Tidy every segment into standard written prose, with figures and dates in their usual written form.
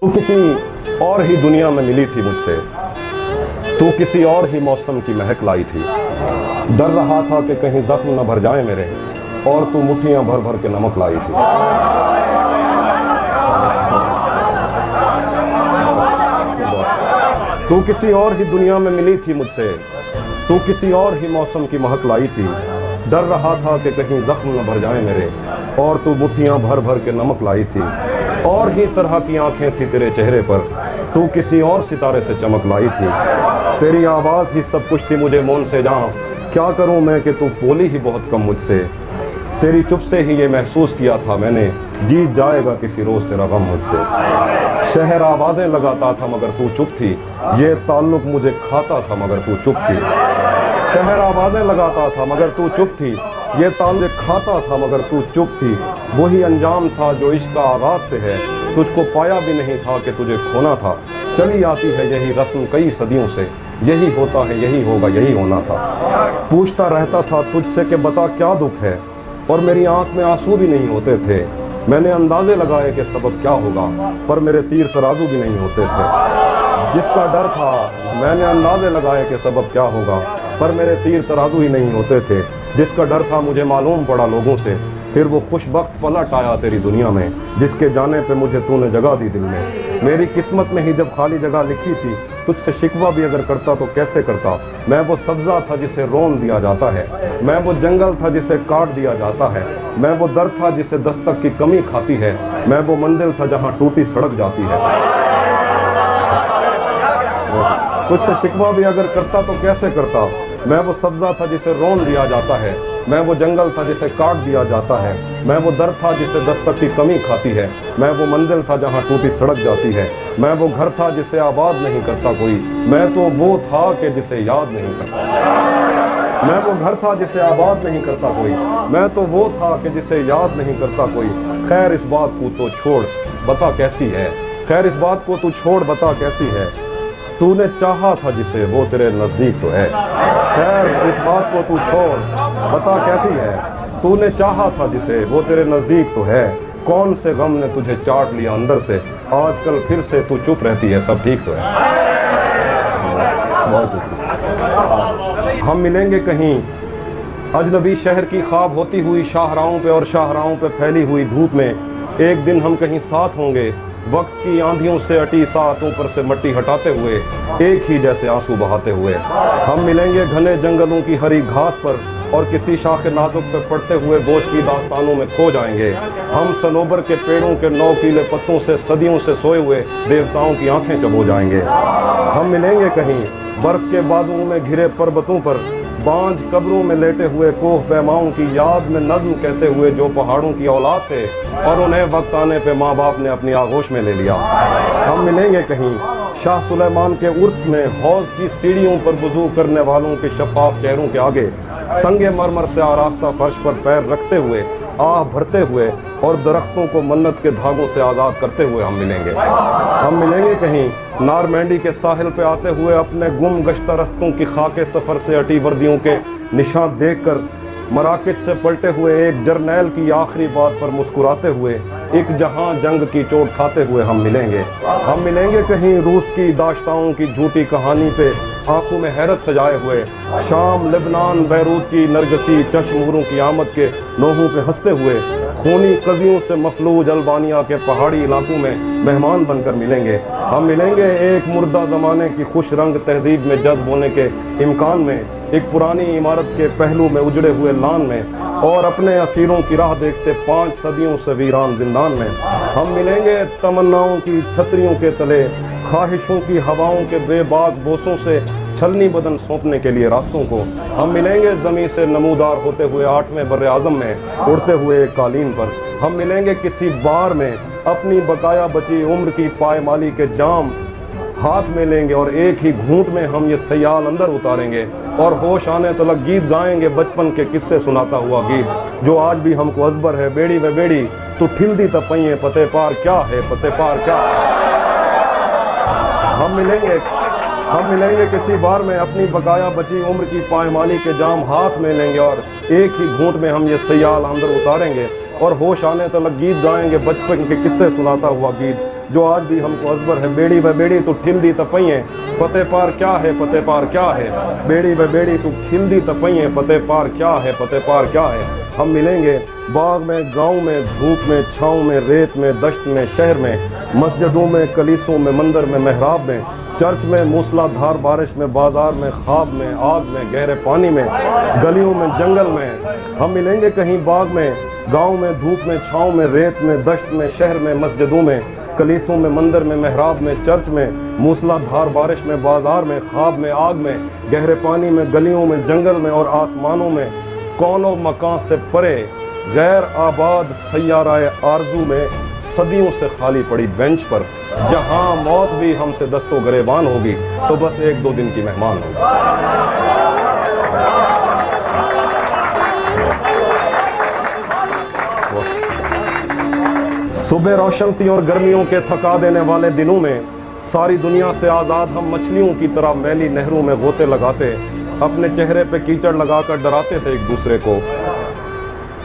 तू किसी और ही दुनिया में मिली थी मुझसे, तू किसी और ही मौसम की महक लाई थी। डर रहा था कि कहीं जख्म न भर जाए मेरे, और तू मुट्ठियां भर भर के नमक लाई थी। तू किसी और ही दुनिया में मिली थी मुझसे, तू किसी और ही मौसम की महक लाई थी। डर रहा था कि कहीं जख्म न भर जाए मेरे, और तू मुट्ठियां भर भर के नमक लाई थी। और ही तरह की आंखें थी तेरे चेहरे पर, तू किसी और सितारे से चमक लाई थी। तेरी आवाज़ ही सब कुछ थी मुझे मौन से जहाँ, क्या करूँ मैं कि तू बोली ही बहुत कम मुझसे। तेरी चुप से ही ये महसूस किया था मैंने, जीत जाएगा किसी रोज़ तेरा गम मुझसे। शहर आवाज़ें लगाता था मगर तू चुप थी, ये ताल्लुक मुझे खाता था मगर तू चुप थी। शहर आवाज़ें लगाता था मगर तू चुप थी, ये ताल्लुक खाता था मगर तू चुप थी। वही अंजाम था जो इश्क का आगाज़ से है, तुझको पाया भी नहीं था कि तुझे खोना था। चली आती है यही रस्म कई सदियों से, यही होता है यही होगा यही होना था। पूछता रहता था तुझसे कि बता क्या दुख है, और मेरी आंख में आंसू भी नहीं होते थे। मैंने अंदाजे लगाए कि सबब क्या होगा, पर मेरे तीर तराजू भी नहीं होते थे। जिसका डर था मैंने अंदाजे लगाए कि सबब क्या होगा, पर मेरे तीर तराजू ही नहीं होते थे। जिसका डर था मुझे मालूम पड़ा लोगों से, फिर वो खुशबख्त पलट आया तेरी दुनिया में, जिसके जाने पे मुझे तूने जगह दी दिल में। मेरी किस्मत में ही जब खाली जगह लिखी थी, तुझसे शिकवा भी अगर करता तो कैसे करता। मैं वो सब्ज़ा था जिसे रोन दिया जाता है, मैं वो जंगल था जिसे काट दिया जाता है, मैं वो दर था जिसे दस्तक की कमी खाती है, मैं वो मंजिल था जहाँ टूटी सड़क जाती है। तुझसे शिकवा भी अगर करता तो कैसे करता। मैं वो सब्ज़ा था जिसे रोन दिया जाता है, मैं वो जंगल था जिसे काट दिया जाता है, मैं वो दर था जिसे दस्तक की कमी खाती है, मैं वो मंजिल था जहाँ टूटी सड़क जाती है, मैं वो घर था जिसे आबाद नहीं करता कोई, मैं तो वो था कि जिसे याद नहीं करता। मैं वो घर था जिसे आबाद नहीं करता कोई, मैं तो वो था कि जिसे याद नहीं करता कोई। खैर इस बात को तो छोड़ बता कैसी है, खैर इस बात को तू छोड़ बता कैसी है। तूने चाहा था जिसे वो तेरे नज़दीक तो है, खैर इस बात को तू छोड़ बता कैसी है। तूने चाहा था जिसे वो तेरे नज़दीक तो है, कौन से गम ने तुझे चाट लिया अंदर से, आजकल फिर से तू चुप रहती है सब ठीक तो है। हम मिलेंगे कहीं अजनबी शहर की ख्वाब होती हुई शाहराहों पे, और शाहराहों पे फैली हुई धूप में एक दिन हम कहीं साथ होंगे। वक्त की आंधियों से अटी सातों पर से मट्टी हटाते हुए, एक ही जैसे आंसू बहाते हुए। हम मिलेंगे घने जंगलों की हरी घास पर, और किसी शाख नाजुक पे पड़ते हुए बोझ की दास्तानों में खो जाएंगे। हम सनोबर के पेड़ों के नौकीले पत्तों से सदियों से सोए हुए देवताओं की आंखें चबो जाएंगे। हम मिलेंगे कहीं बर्फ के बाजुओं में घिरे पर्वतों पर, बांझ कब्रों में लेटे हुए कोह पैमाओं की याद में नज्म कहते हुए जो पहाड़ों की औलाद थे, और उन्हें वक्त आने पे माँ बाप ने अपनी आगोश में ले लिया। हम मिलेंगे कहीं शाह सुलेमान के उर्स में, हौज की सीढ़ियों पर वुजू करने वालों के शफाफ चेहरों के आगे, संगे मरमर से आरास्ता फर्श पर पैर रखते हुए, आह भरते हुए, और दरख्तों को मन्नत के धागों से आज़ाद करते हुए हम मिलेंगे। हम मिलेंगे कहीं नारमैंडी के साहिल पे आते हुए, अपने गुम गश्ता रस्तों की खाके सफ़र से अटी वर्दियों के निशान देखकर, मराकज से पलटे हुए एक जर्नैल की आखिरी बात पर मुस्कुराते हुए, एक जहां जंग की चोट खाते हुए हम मिलेंगे। हम मिलेंगे कहीं रूस की दाश्ताओं की झूठी कहानी पे आंखों में हैरत सजाए हुए, शाम लेबनान बैरूत की नरगसी चश्मूरों की आमद के नोहों पे हंसते हुए, खूनी कजियों से मफलूज अल्बानिया के पहाड़ी इलाकों में मेहमान बनकर मिलेंगे। हम मिलेंगे एक मुर्दा ज़माने की खुश रंग तहजीब में जज्ब होने के इम्कान में, एक पुरानी इमारत के पहलू में उजड़े हुए लान में, और अपने असीरों की राह देखते 5 सदियों से वीरान जिंदान में। हम मिलेंगे तमन्नाओं की छतरियों के तले, ख्वाहिशों की हवाओं के बेबाक बोसों से छलनी बदन सौंपने के लिए रास्तों को। हम मिलेंगे ज़मीं से नमूदार होते हुए 8वें बर्रे आज़म में उड़ते हुए एक कालीन पर। हम मिलेंगे किसी बार में अपनी बकाया बची उम्र की पायमाली के जाम हाथ में लेंगे, और एक ही घूंट में हम ये सयाल अंदर उतारेंगे, और होश आने तलक गीत गाएंगे बचपन के किस्से सुनाता हुआ गीत, जो आज भी हमको अजबर है। बेड़ी में बेड़ी तो ठिलदी तपइए, पते पार क्या है पते पार क्या। हम मिलेंगे किसी बार में अपनी बकाया बची उम्र की पायमाली के जाम हाथ में लेंगे, और एक ही घूंट में हम ये सयाल अंदर उतारेंगे, और होश आने तलक गीत गाएंगे बचपन के किस्से सुनाता हुआ गीत, जो आज भी हमको अजबर है। बेड़ी व बेड़ी तू ठिलदी तपइए, फतेह पार क्या है, फतेह पार क्या है। बेड़ी व बेड़ी तू खिलदी तपइए, फतेह पार क्या है, फतेह पार क्या है। हम मिलेंगे बाग में, गांव में, धूप में, छाँव में, रेत में, दश्त में, शहर में, मस्जिदों में, कलीसों में, मंदिर में, महराब में, चर्च में, मूसलाधार बारिश में, बाजार में, ख्वाब में, आग में, गहरे पानी में, गलियों में, जंगल में। हम मिलेंगे कहीं बाग में, गांव में, धूप में, छाँव में, रेत में, दश्त में, शहर में, मस्जिदों में, कलीसों में, मंदिर में, महराब में, चर्च में, मूसलाधार बारिश में, बाजार में, ख्वाब में, आग में, गहरे पानी में, गलियों में, जंगल में और आसमानों में, कौनो मकान से परे गैर आबाद सैयाराए आरजू में, सदियों से खाली पड़ी बेंच पर, जहां मौत भी हमसे दस्तो गरेबान होगी तो बस एक दो दिन की मेहमान होगी। सुबह रोशन थी और गर्मियों के थका देने वाले दिनों में सारी दुनिया से आज़ाद हम मछलियों की तरह मैली नहरों में गोते लगाते, अपने चेहरे पे कीचड़ लगाकर डराते थे एक दूसरे को,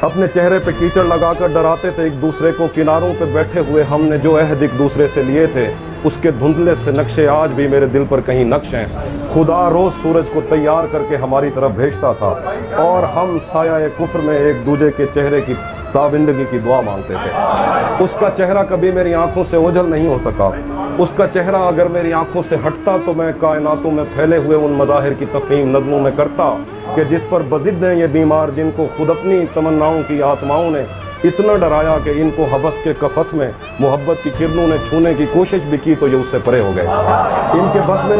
अपने चेहरे पे कीचड़ लगाकर डराते थे एक दूसरे को। किनारों पे बैठे हुए हमने जो अहद एक दूसरे से लिए थे, उसके धुंधले से नक्शे आज भी मेरे दिल पर कहीं नक्श हैं। खुदा रोज़ सूरज को तैयार करके हमारी तरफ भेजता था और हम साया कुफ्र में एक दूसरे के चेहरे की ताबिंदगी की दुआ मांगते थे। उसका चेहरा कभी मेरी आंखों से ओझल नहीं हो सका। उसका चेहरा अगर मेरी आंखों से हटता तो मैं कायनातों में फैले हुए उन मज़ाहिर की तफ़हीम नज़मों में करता कि जिस पर बज़िद हैं ये बीमार, जिनको खुद अपनी तमन्नाओं की आत्माओं ने इतना डराया कि इनको हवस के कफस में मोहब्बत की किरणों ने छूने की कोशिश भी की तो ये उससे परे हो गए। इनके बस में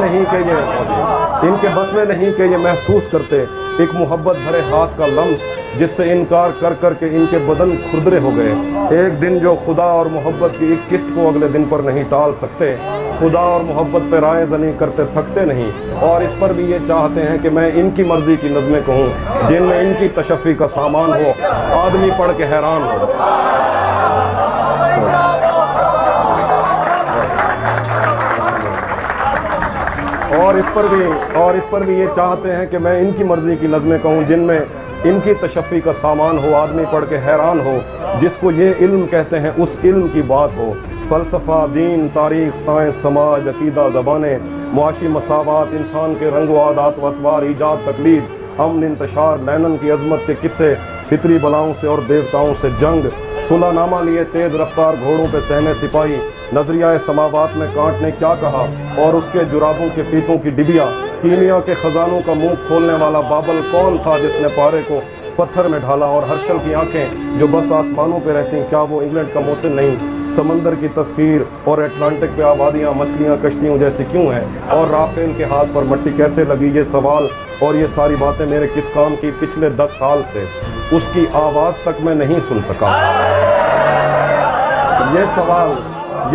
नहीं कि ये महसूस करते एक मोहब्बत भरे हाथ का लम्स जिससे इनकार कर कर के इनके बदन खुरदरे हो गए। एक दिन जो खुदा और मोहब्बत की एक किस्त को अगले दिन पर नहीं टाल सकते, खुदा और मोहब्बत पे राय ज़नी करते थकते नहीं, और इस पर भी ये चाहते हैं कि मैं इनकी मर्ज़ी की नज़में कहूँ जिनमें इनकी तशफ़ी का सामान हो, आदमी पढ़ के हैरान हो। और इस पर भी ये चाहते हैं कि मैं इनकी मर्ज़ी की नज़में कहूँ जिनमें इनकी तशफ़ी का सामान हो, आदमी पढ़ के हैरान हो, जिसको ये इल्म कहते हैं उस इल्म की बात हो। फ़लसफ़ा, दीन, तारीख़, साइंस, समाज, अक़ीदा, ज़बानें, मुआशी मसावात, इंसान के रंग व आदात व अतवार, ईजाद, तकलीद, अमन, इंतशार, लैनन की अज़मत के किस्से, फितरी बलाओं से और देवताओं से जंग, सुलहनामा लिए तेज़ रफ्तार घोड़ों पे सहमे सिपाही, नज़रिया समावात में कांट ने क्या कहा और उसके जुराबों के फीतों की डिबिया, कीमिया के ख़जानों का मुंह खोलने वाला बाबल कौन था जिसने पारे को पत्थर में ढाला, और हर्षल की आंखें जो बस आसमानों पे रहती, क्या वो इंग्लैंड का मौसम नहीं, समंदर की तस्वीर और अटलांटिक पे आबादियाँ, मछलियाँ कश्तियों जैसी क्यों हैं, और राफेल के हाथ पर मट्टी कैसे लगी, ये सवाल और ये सारी बातें मेरे किस काम की। पिछले 10 साल से उसकी आवाज़ तक मैं नहीं सुन सका। ये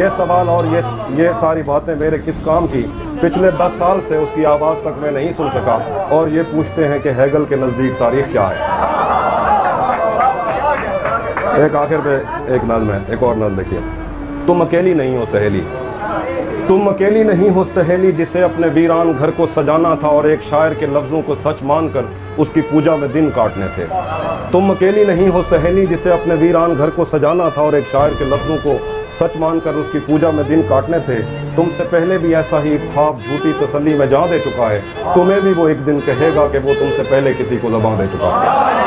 सवाल और ये सारी बातें मेरे किस काम की। पिछले 10 साल से उसकी आवाज़ तक मैं नहीं सुन सका, और ये पूछते हैं कि हेगल के नज़दीक तारीख़ क्या है। एक आखिर पे एक नज़्म है, एक और नज़्म देखिए। तुम अकेली नहीं हो सहेली, तुम अकेली नहीं हो सहेली जिसे अपने वीरान घर को सजाना था और एक शायर के लफ्ज़ों को सच मानकर उसकी पूजा में दिन काटने थे। तुम अकेली नहीं हो सहेली जिसे अपने वीरान घर को सजाना था और एक शायर के लफ्ज़ों को सच मानकर उसकी पूजा में दिन काटने थे। तुमसे पहले भी ऐसा ही ख्वाब झूठी तसल्ली में जहाँ दे चुका है, तुम्हें भी वो एक दिन कहेगा कि वो तुमसे पहले किसी को ज़बान दे चुका है।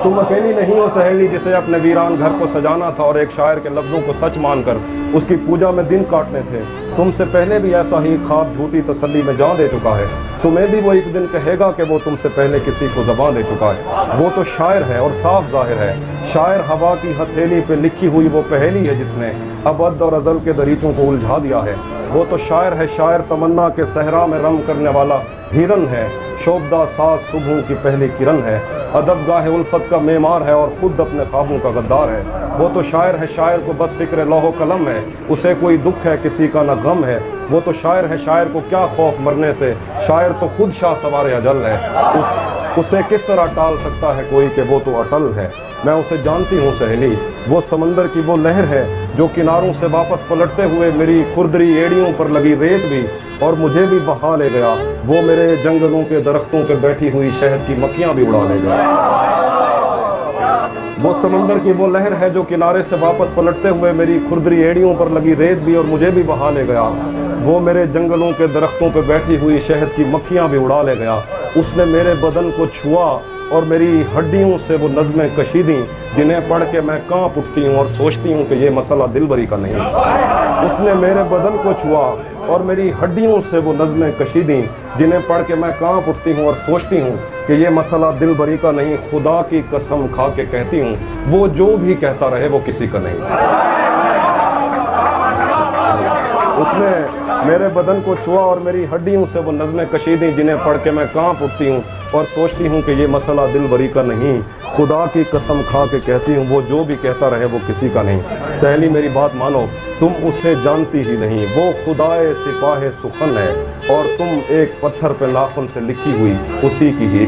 तुम अकेली नहीं हो सहेली जिसे अपने वीरान घर को सजाना था और एक शायर के लफ्ज़ों को सच मानकर उसकी पूजा में दिन काटने थे। तुमसे पहले भी ऐसा ही ख्वाब झूठी तसल्ली में जान दे चुका है, तुम्हें भी वो एक दिन कहेगा कि वो तुमसे पहले किसी को ज़बान दे चुका है। वो तो शायर है और साफ ज़ाहिर है, शायर हवा की हथेली पे लिखी हुई वो पहेली है जिसने अबद और अज़ल के दरीचों को उलझा दिया है। वो तो शायर है, शायर तमन्ना के सहरा में रम करने वाला हिरन है, शोभदा साज सुबह की पहली किरण है, अदब गाहे उल्फत का मेमार है और ख़ुद अपने ख्वाबों का गद्दार है। वो तो शायर है, शायर को बस फ़िक्र लौहो कलम है, उसे कोई दुख है किसी का न गम है। वो तो शायर है, शायर को क्या खौफ मरने से, शायर तो खुद शाह सवार अजल है। उसे किस तरह टाल सकता है कोई कि वो तो अटल है। मैं उसे जानती हूँ सहेली, वो समंदर की वो लहर है जो किनारों से वापस पलटते हुए मेरी खुरदरी एड़ियों पर लगी रेत भी और मुझे भी बहा ले गया। वो मेरे जंगलों के दरख्तों पे बैठी हुई शहद की मक्खियाँ भी उड़ा ले गया। वो समंदर की वो लहर है जो किनारे से वापस पलटते हुए मेरी खुरदरी एड़ियों पर लगी रेत भी और मुझे भी बहा ले गया। वो मेरे जंगलों के दरख्तों पे बैठी हुई शहद की मक्खियाँ भी उड़ा ले गया। उसने मेरे बदन को छुआ और मेरी हड्डियों से वो नज़में कशी दी जिन्हें पढ़ के मैं कांप उठती हूँ और सोचती हूँ कि ये मसला दिलबरी का नहीं। उसने मेरे बदन को छुआ और मेरी हड्डियों से वो नज़में कशी दी जिन्हें पढ़ के मैं कांप उठती हूँ और सोचती हूँ कि ये मसला दिलबरी का नहीं। खुदा की कसम खा के कहती हूँ वो जो भी कहता रहे वो किसी का नहीं। उसने मेरे बदन को छुआ और मेरी हड्डियों से वो नज़में कशी दी जिन्हें पढ़ के मैं कांप उठती हूँ और सोचती हूँ कि ये मसला दिलबरी का नहीं। खुदा की कसम खा के कहती हूँ वो जो भी कहता रहे वो किसी का नहीं। सहेली मेरी बात मानो, तुम उसे जानती ही नहीं। वो खुदाए सिपाहे सुखन है और तुम एक पत्थर पे नाखून से लिखी हुई उसी की ही